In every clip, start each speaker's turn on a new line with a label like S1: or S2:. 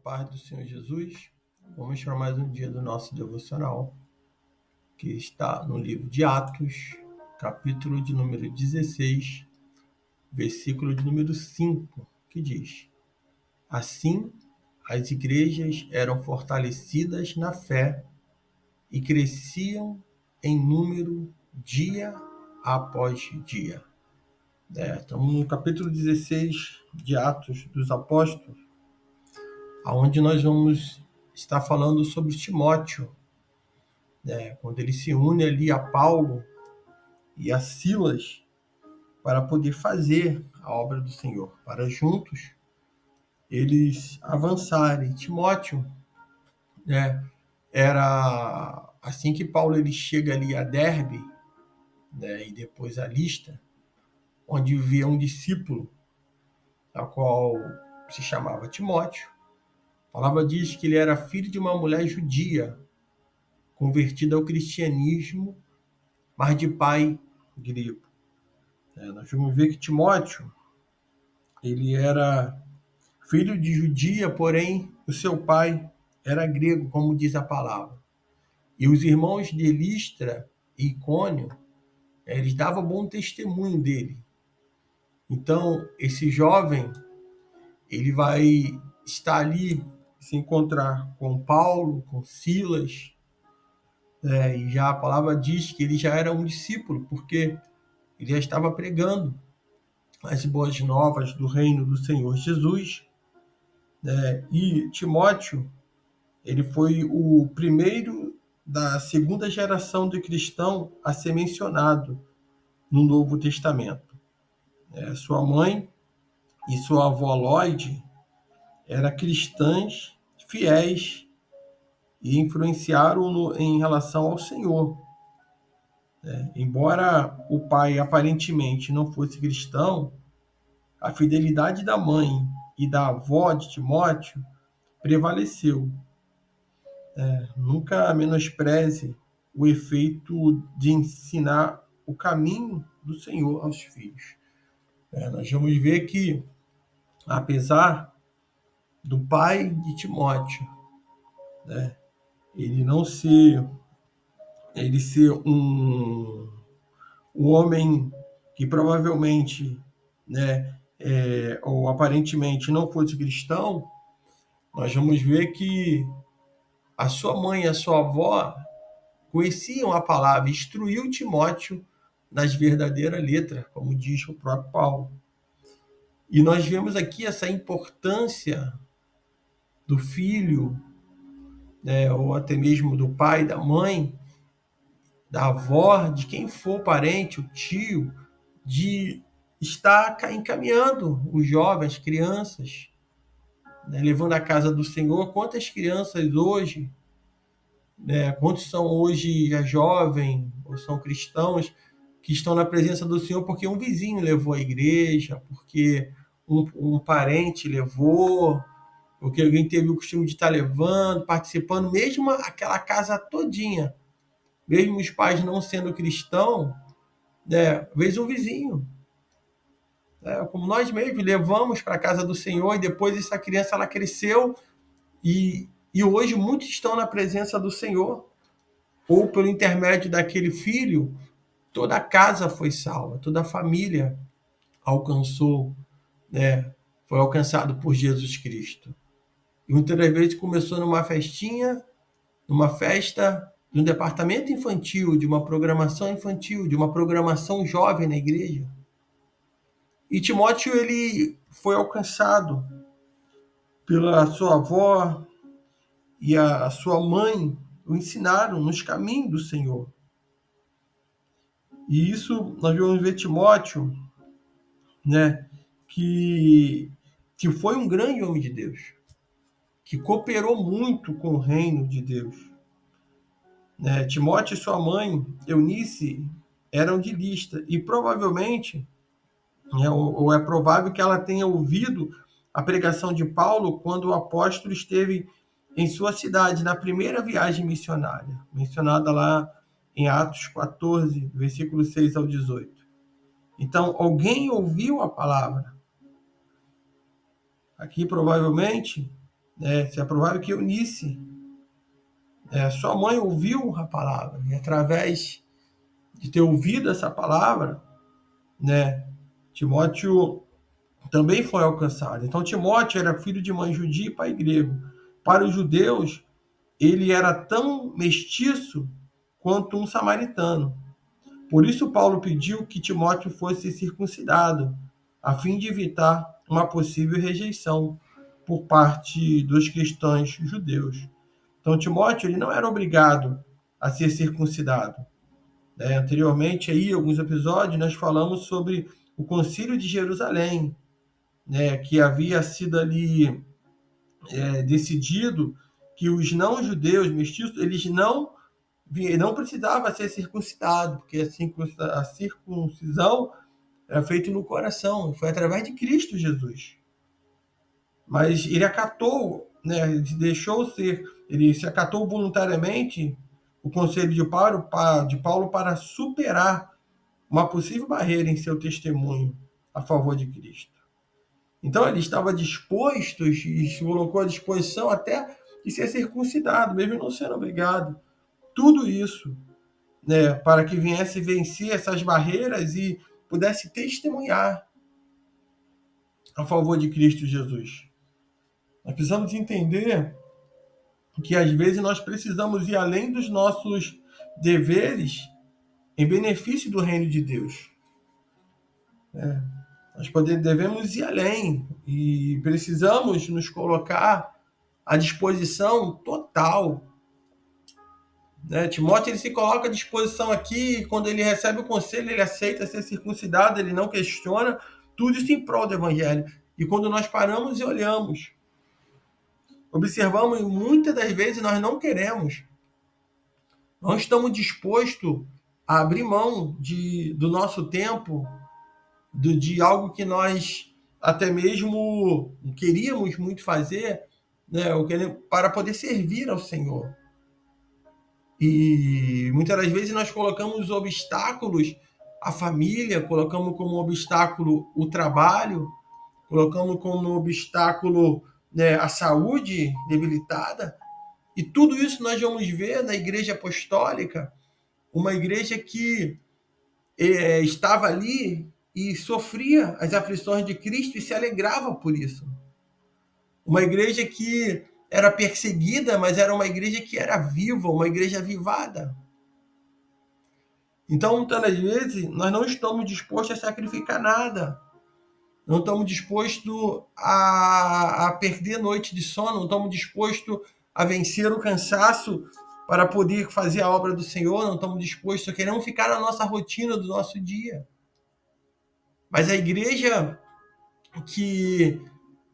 S1: paz do Senhor Jesus, vamos para mais um dia do nosso devocional, que está no livro de Atos, capítulo de número 16, versículo de número 5, que diz: Assim, as igrejas eram fortalecidas na fé e cresciam em número dia após dia. Estamos no capítulo 16 de Atos dos Apóstolos, onde nós vamos estar falando sobre Timóteo, quando ele se une ali a Paulo e a Silas para poder fazer a obra do Senhor, para juntos eles avançarem. Timóteo, era assim que Paulo ele chega ali a Derbe, e depois a Listra, onde vivia um discípulo, a qual se chamava Timóteo. A palavra diz que ele era filho de uma mulher judia, convertida ao cristianismo, mas de pai grego. Nós vamos ver que Timóteo, ele era filho de judia, porém o seu pai era grego, como diz a palavra. E os irmãos de Listra e Icônio, eles davam bom testemunho dele. Então, esse jovem, ele vai estar ali, se encontrar com Paulo, com Silas, e já a palavra diz que ele já era um discípulo, porque ele já estava pregando as boas novas do reino do Senhor Jesus. E Timóteo, ele foi o primeiro da segunda geração de cristão a ser mencionado no Novo Testamento. Sua mãe e sua avó Lloyd eram cristãs fiéis e influenciaram-no em relação ao Senhor. Embora o pai aparentemente não fosse cristão, a fidelidade da mãe e da avó de Timóteo prevaleceu. Nunca menospreze o efeito de ensinar o caminho do Senhor aos filhos. Nós vamos ver que, apesar do pai de Timóteo, ele não ser, ele ser um homem que provavelmente, ou aparentemente não fosse cristão, nós vamos ver que a sua mãe e a sua avó conheciam a palavra, instruiu Timóteo nas verdadeiras letras, como diz o próprio Paulo. E nós vemos aqui essa importância do filho, ou até mesmo do pai, da mãe, da avó, de quem for parente, o tio, de estar encaminhando os jovens, crianças, levando à casa do Senhor. Quantas crianças hoje, quantos são hoje já jovens ou são cristãos que estão na presença do Senhor porque um vizinho levou à igreja, porque um parente levou, porque alguém teve o costume de estar levando, participando, mesmo aquela casa todinha, mesmo os pais não sendo cristãos, às vezes um vizinho. Como nós mesmos levamos para a casa do Senhor, e depois essa criança ela cresceu, e hoje muitos estão na presença do Senhor, ou pelo intermédio daquele filho, toda a casa foi salva, toda a família alcançou, foi alcançado por Jesus Cristo. E muitas das vezes começou numa festinha, numa festa, de um departamento infantil, de uma programação infantil, de uma programação jovem na igreja. E Timóteo, ele foi alcançado pela sua avó e a sua mãe, o ensinaram nos caminhos do Senhor. E isso nós vamos ver Timóteo, que foi um grande homem de Deus, que cooperou muito com o reino de Deus. Timóteo e sua mãe, Eunice, eram de Listra, e provavelmente, ou é provável que ela tenha ouvido a pregação de Paulo quando o apóstolo esteve em sua cidade, na primeira viagem missionária, mencionada lá em Atos 14, versículo 6 ao 18. Então, alguém ouviu a palavra. Aqui, provavelmente, Se é provável que Eunice, sua mãe, ouviu a palavra, e através de ter ouvido essa palavra, né, Timóteo também foi alcançado. Então, Timóteo era filho de mãe judia e pai grego. Para os judeus, ele era tão mestiço quanto um samaritano. Por isso, Paulo pediu que Timóteo fosse circuncidado, a fim de evitar uma possível rejeição por parte dos cristãos judeus. Então, Timóteo ele não era obrigado a ser circuncidado. Anteriormente, aí, alguns episódios, nós falamos sobre o Concílio de Jerusalém, que havia sido ali decidido que os não-judeus mestiços eles não precisavam ser circuncidados, porque a circuncisão era feita no coração, foi através de Cristo Jesus. Mas ele acatou, ele ele se acatou voluntariamente o conselho de Paulo para superar uma possível barreira em seu testemunho a favor de Cristo. Então ele estava disposto e se colocou à disposição até de ser circuncidado, mesmo não sendo obrigado. Tudo isso, para que viesse vencer essas barreiras e pudesse testemunhar a favor de Cristo Jesus. Nós precisamos entender que às vezes nós precisamos ir além dos nossos deveres em benefício do reino de Deus. Nós devemos ir além e precisamos nos colocar à disposição total. Timóteo ele se coloca à disposição aqui, quando ele recebe o conselho, ele aceita ser circuncidado, ele não questiona, tudo isso em prol do evangelho. E quando nós paramos e olhamos, observamos, muitas das vezes nós não queremos, não estamos dispostos a abrir mão do nosso tempo, de algo que nós até mesmo queríamos muito fazer, para poder servir ao Senhor. E muitas das vezes nós colocamos obstáculos à família, colocamos como obstáculo o trabalho, colocamos como obstáculo a saúde debilitada. E tudo isso nós vamos ver na Igreja Apostólica, uma igreja que estava ali e sofria as aflições de Cristo e se alegrava por isso. Uma igreja que era perseguida, mas era uma igreja que era viva, uma igreja avivada. Então, muitas das vezes, nós não estamos dispostos a sacrificar nada. Não estamos dispostos a perder noite de sono, não estamos dispostos a vencer o cansaço para poder fazer a obra do Senhor, não estamos dispostos, queremos ficar na nossa rotina do nosso dia. Mas a igreja que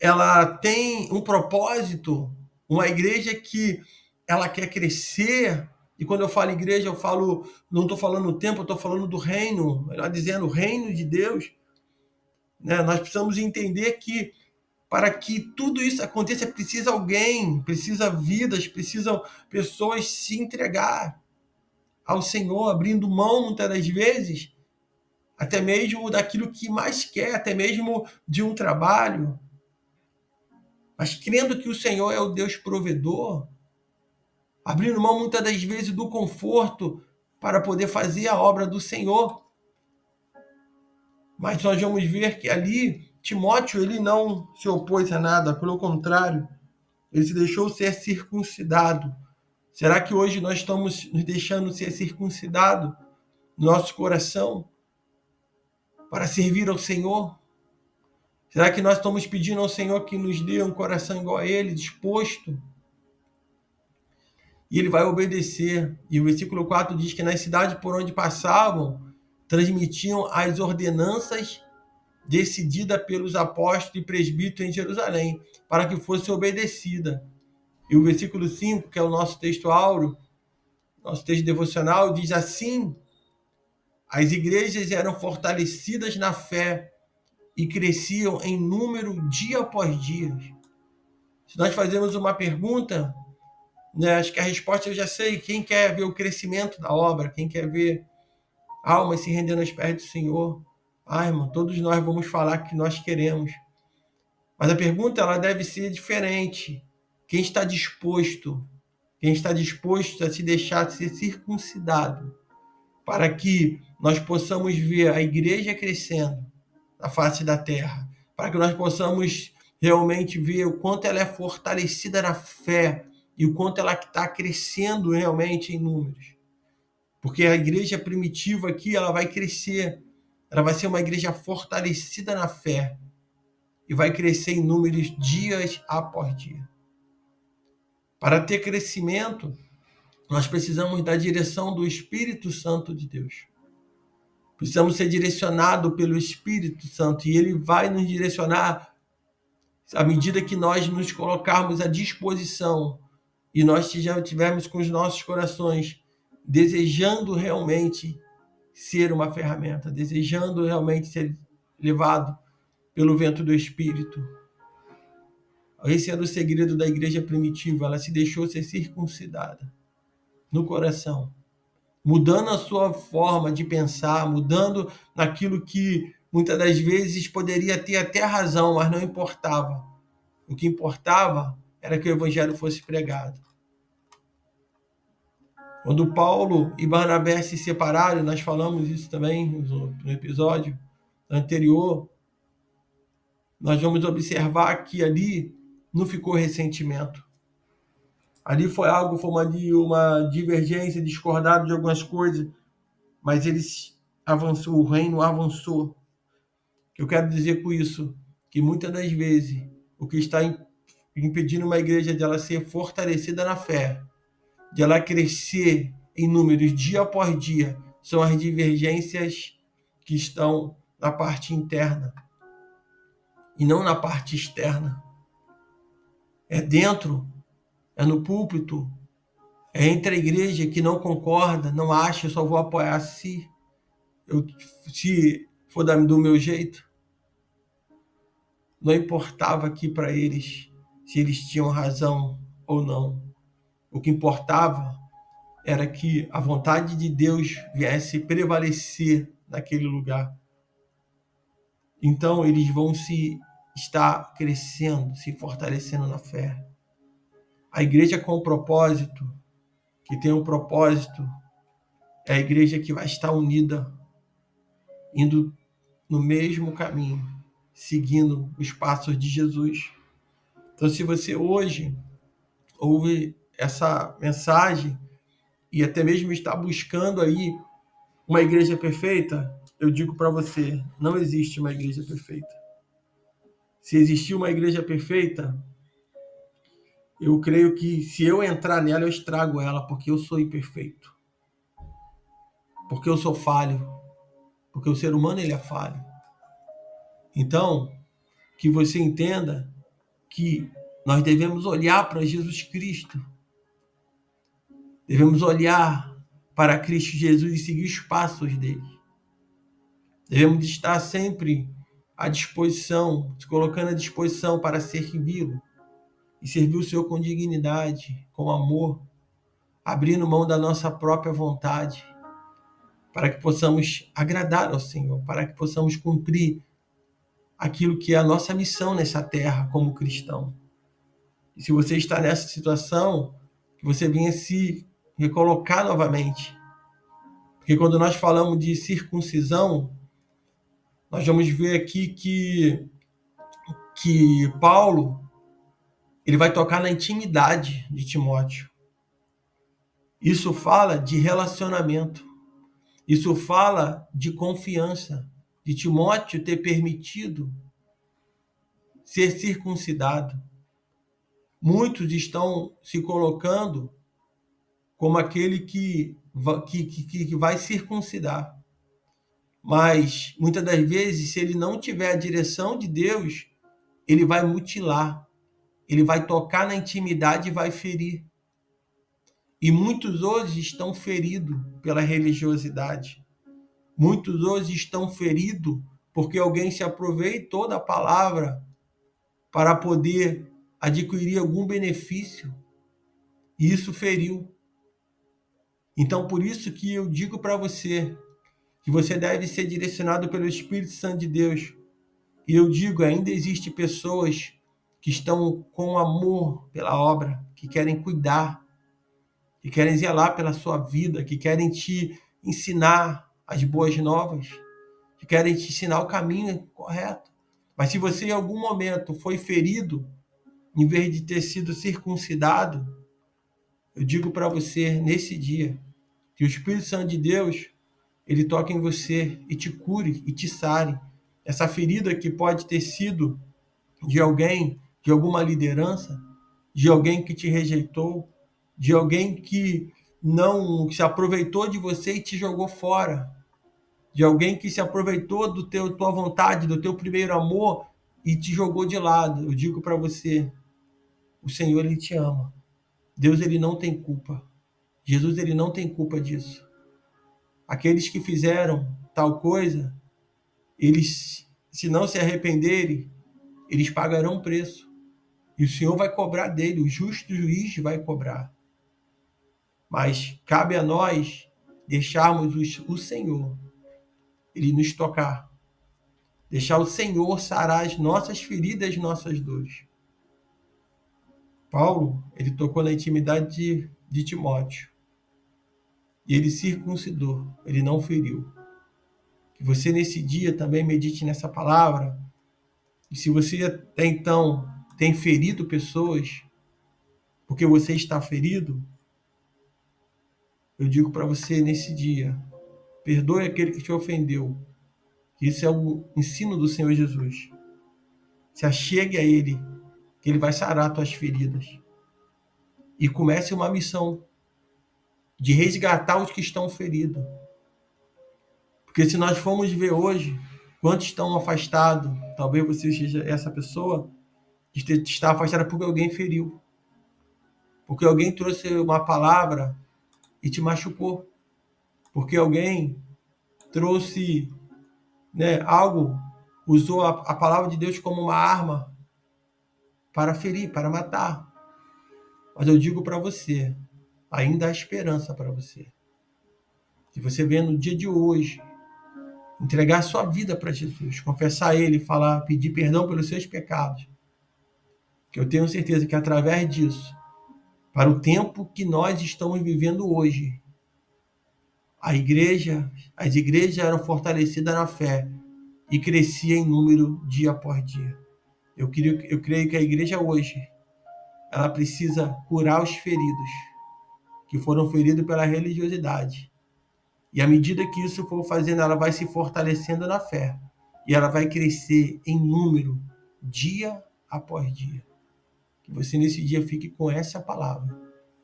S1: ela tem um propósito, uma igreja que ela quer crescer, e quando eu falo igreja, não estou falando do templo, eu estou falando do reino, melhor dizendo, o reino de Deus. Nós precisamos entender que para que tudo isso aconteça, precisa alguém, precisa vidas, precisam pessoas se entregar ao Senhor, abrindo mão, muitas das vezes, até mesmo daquilo que mais quer, até mesmo de um trabalho, mas crendo que o Senhor é o Deus provedor, abrindo mão muitas das vezes do conforto para poder fazer a obra do Senhor. Mas nós vamos ver que ali Timóteo ele não se opôs a nada, pelo contrário, ele se deixou ser circuncidado. Será que hoje nós estamos nos deixando ser circuncidados no nosso coração para servir ao Senhor? Será que nós estamos pedindo ao Senhor que nos dê um coração igual a Ele, disposto? E Ele vai obedecer. E o versículo 4 diz que nas cidades por onde passavam, transmitiam as ordenanças decididas pelos apóstolos e presbíteros em Jerusalém, para que fosse obedecida. E o versículo 5, que é o nosso texto áureo, nosso texto devocional, diz assim: as igrejas eram fortalecidas na fé e cresciam em número dia após dia. Se nós fazermos uma pergunta, acho que a resposta eu já sei. Quem quer ver o crescimento da obra? Quem quer ver almas se rendendo aos pés do Senhor? Irmão, todos nós vamos falar que nós queremos. Mas a pergunta ela deve ser diferente. quem está disposto a se deixar ser circuncidado, para que nós possamos ver a igreja crescendo na face da terra, para que nós possamos realmente ver o quanto ela é fortalecida na fé e o quanto ela está crescendo realmente em números. Porque a igreja primitiva aqui, ela vai crescer, ela vai ser uma igreja fortalecida na fé e vai crescer em números dias após dia. Para ter crescimento, nós precisamos da direção do Espírito Santo de Deus. Precisamos ser direcionados pelo Espírito Santo e ele vai nos direcionar à medida que nós nos colocarmos à disposição e nós já tivermos com os nossos corações desejando realmente ser uma ferramenta, desejando realmente ser levado pelo vento do Espírito. Esse era o segredo da igreja primitiva, ela se deixou ser circuncidada no coração, mudando a sua forma de pensar, mudando naquilo que muitas das vezes poderia ter até razão, mas não importava. O que importava era que o evangelho fosse pregado. Quando Paulo e Barnabé se separaram, nós falamos isso também no episódio anterior, nós vamos observar que ali não ficou ressentimento. Ali foi uma divergência, discordaram de algumas coisas, mas o reino avançou. Eu quero dizer com isso que muitas das vezes o que está impedindo uma igreja de ela ser fortalecida na fé, de ela crescer em números dia após dia, são as divergências que estão na parte interna e não na parte externa. É dentro, é no púlpito, é entre a igreja que não concorda, não acha, eu só vou apoiar se for do meu jeito. Não importava aqui para eles se eles tinham razão ou não. O que importava era que a vontade de Deus viesse prevalecer naquele lugar. Então eles vão estar crescendo, se fortalecendo na fé. A igreja com propósito, que tem um propósito, é a igreja que vai estar unida, indo no mesmo caminho, seguindo os passos de Jesus. Então, se você hoje ouve essa mensagem e até mesmo está buscando aí uma igreja perfeita, eu digo para você, não existe uma igreja perfeita. Se existir uma igreja perfeita, eu creio que se eu entrar nela, eu estrago ela, porque eu sou imperfeito. Porque eu sou falho. Porque o ser humano, ele é falho. Então, que você entenda que nós devemos olhar para Jesus Cristo. Devemos olhar para Cristo Jesus e seguir os passos dele. Devemos estar sempre à disposição, se colocando à disposição para servi-lo e servir o Senhor com dignidade, com amor, abrindo mão da nossa própria vontade, para que possamos agradar ao Senhor, para que possamos cumprir aquilo que é a nossa missão nessa terra como cristão. E se você está nessa situação, que você venha se recolocar novamente. Porque quando nós falamos de circuncisão, nós vamos ver aqui que Paulo ele vai tocar na intimidade de Timóteo. Isso fala de relacionamento. Isso fala de confiança, de Timóteo ter permitido ser circuncidado. Muitos estão se colocando como aquele que vai circuncidar. Mas, muitas das vezes, se ele não tiver a direção de Deus, ele vai mutilar. Ele vai tocar na intimidade e vai ferir. E muitos hoje estão feridos pela religiosidade. Muitos hoje estão feridos porque alguém se aproveitou da palavra para poder adquirir algum benefício. E isso feriu. Então, por isso que eu digo para você que você deve ser direcionado pelo Espírito Santo de Deus. E eu digo, ainda existem pessoas que estão com amor pela obra, que querem cuidar, que querem zelar pela sua vida, que querem te ensinar as boas novas, que querem te ensinar o caminho correto. Mas se você em algum momento foi ferido, em vez de ter sido circuncidado, eu digo para você nesse dia que o Espírito Santo de Deus, ele toque em você e te cure e te sare. Essa ferida que pode ter sido de alguém, de alguma liderança, de alguém que te rejeitou, de alguém que não se aproveitou de você e te jogou fora, de alguém que se aproveitou do tua vontade, do teu primeiro amor e te jogou de lado. Eu digo para você, o Senhor, ele te ama. Deus, ele não tem culpa. Jesus, ele não tem culpa disso. Aqueles que fizeram tal coisa, eles, se não se arrependerem, eles pagarão preço. E o Senhor vai cobrar dele, o justo juiz vai cobrar. Mas cabe a nós deixarmos o Senhor, ele nos tocar. Deixar o Senhor sarar as nossas feridas, as nossas dores. Paulo, ele tocou na intimidade de Timóteo. E ele circuncidou, ele não feriu. Que você nesse dia também medite nessa palavra. E se você até então tem ferido pessoas, porque você está ferido, eu digo para você nesse dia, perdoe aquele que te ofendeu. Isso é o ensino do Senhor Jesus. Se achegue a Ele, que Ele vai sarar tuas feridas. E comece uma missão de resgatar os que estão feridos. Porque se nós formos ver hoje, quantos estão afastados, talvez você seja essa pessoa, está afastada porque alguém feriu. Porque alguém trouxe uma palavra e te machucou. Porque alguém trouxe, algo, usou a palavra de Deus como uma arma para ferir, para matar. Mas eu digo para você, ainda há esperança para você. Se você vier no dia de hoje, entregar a sua vida para Jesus, confessar a Ele, falar, pedir perdão pelos seus pecados, que eu tenho certeza que através disso, para o tempo que nós estamos vivendo hoje, as igrejas eram fortalecidas na fé e cresciam em número dia após dia. Eu creio que a igreja hoje, ela precisa curar os feridos, que foram feridos pela religiosidade. E à medida que isso for fazendo, ela vai se fortalecendo na fé. E ela vai crescer em número, dia após dia. Que você nesse dia fique com essa palavra.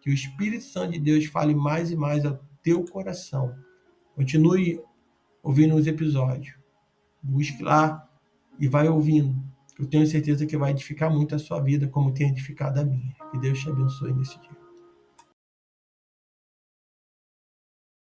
S1: Que o Espírito Santo de Deus fale mais e mais ao teu coração. Continue ouvindo os episódios. Busque lá e vai ouvindo. Eu tenho certeza que vai edificar muito a sua vida, como tem edificado a minha. Que Deus te abençoe nesse dia.